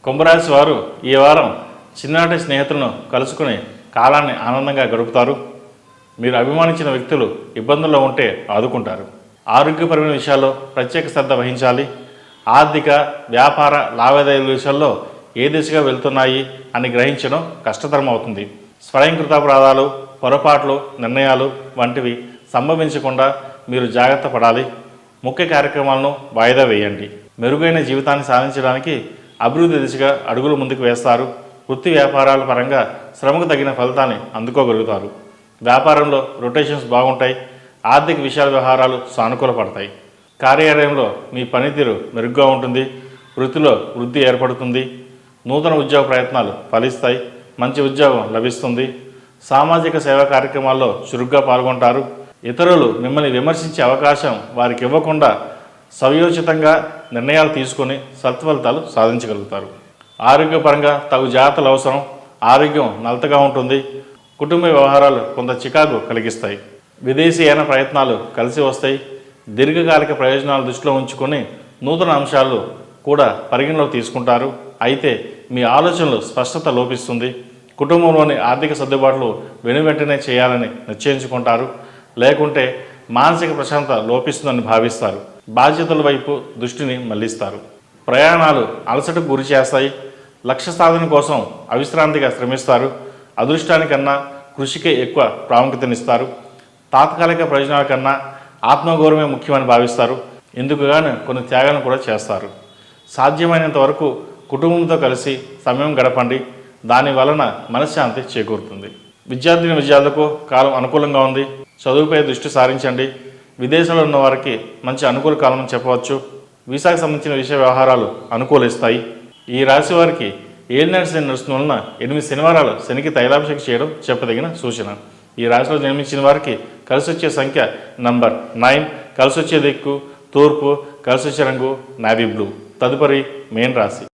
కుంభరాశి వారు ఈ వారం చిన్ననాటి స్నేహితులను కలుసుకుని కాలాన్ని ఆనందంగా గడుపుతారు. మీరు అభిమానించిన వ్యక్తులు ఇబ్బందుల్లో ఉంటే ఆదుకుంటారు. ఆరోగ్యపరమైన విషయాల్లో ప్రత్యేక శ్రద్ధ వహించాలి. ఆర్థిక వ్యాపార లావాదేవీల విషయాల్లో ఏ దిశగా వెళ్తున్నాయి అని గ్రహించడం కష్టతరం అవుతుంది. స్వయంకృతాపరాధాలు, పొరపాట్లు, నిర్ణయాలు వంటివి సంభవించకుండా మీరు జాగ్రత్త పడాలి. ముఖ్య కార్యక్రమాలను వాయిదా వేయండి. మెరుగైన జీవితాన్ని సాధించడానికి అభివృద్ధి దిశగా అడుగులు ముందుకు వేస్తారు. వృత్తి వ్యాపారాల పరంగా శ్రమకు తగిన ఫలితాన్ని అందుకోగలుగుతారు. వ్యాపారంలో రొటేషన్స్ బాగుంటాయి. ఆర్థిక విషయాల వ్యవహారాలు సానుకూల పడతాయి. కార్యాలయంలో మీ పనితీరు మెరుగ్గా ఉంటుంది. వృత్తిలో వృద్ధి ఏర్పడుతుంది. నూతన ఉద్యోగ ప్రయత్నాలు ఫలిస్తాయి. మంచి ఉద్యోగం లభిస్తుంది. సామాజిక సేవా కార్యక్రమాల్లో చురుగ్గా పాల్గొంటారు. ఇతరులు మిమ్మల్ని విమర్శించే అవకాశం వారికి ఇవ్వకుండా సమయోచితంగా నిర్ణయాలు తీసుకొని సత్ఫలితాలు సాధించగలుగుతారు. ఆరోగ్యపరంగా తగు జాగ్రత్తలు అవసరం. ఆరోగ్యం నలతగా ఉంటుంది. కుటుంబ వ్యవహారాలు కొంత చికాకు కలిగిస్తాయి. విదేశీయాన ప్రయత్నాలు కలిసి వస్తాయి. దీర్ఘకాలిక ప్రయోజనాలు దృష్టిలో ఉంచుకొని నూతన అంశాలు కూడా పరిగణలోకి తీసుకుంటారు. అయితే మీ ఆలోచనలు స్పష్టత లోపిస్తుంది. కుటుంబంలోని ఆర్థిక సర్దుబాట్లు వెనువెంటనే చేయాలని నిశ్చయించుకుంటారు. లేకుంటే మానసిక ప్రశాంతత లోపిస్తుందని భావిస్తారు. బాధ్యతల వైపు దృష్టిని మళ్లిస్తారు. ప్రయాణాలు అలసటకు గురి చేస్తాయి. లక్ష్య సాధన కోసం అవిశ్రాంతిగా శ్రమిస్తారు. అదృష్టానికన్నా కృషికే ఎక్కువ ప్రాముఖ్యతనిస్తారు. తాత్కాలిక ప్రయోజనాల కన్నా ఆత్మగౌరవమే ముఖ్యమని భావిస్తారు. ఇందుకు గాను కొన్ని త్యాగాలను కూడా చేస్తారు. సాధ్యమైనంత వరకు కుటుంబంతో కలిసి సమయం గడపండి. దాని వలన మనశ్శాంతి చేకూరుతుంది. విద్యార్థులకు కాలం అనుకూలంగా ఉంది. చదువుపై దృష్టి సారించండి. విదేశాల్లో ఉన్న వారికి మంచి అనుకూల కాలం అని చెప్పవచ్చు. వీసాకు సంబంధించిన విషయ వ్యవహారాలు అనుకూలిస్తాయి. ఈ రాశి వారికి ఏలినాటి శని నడుస్తున్న వలన 8 శనివారాలు శనికి తైలాభిషేకం చేయడం చెప్పదగిన సూచన. ఈ రాశిలో జన్మించిన వారికి కలిసి వచ్చే సంఖ్య నంబర్ 9, కలిసి వచ్చే దిక్కు తూర్పు, కలిసి వచ్చే రంగు నావీ బ్లూ. తదుపరి మీన రాశి.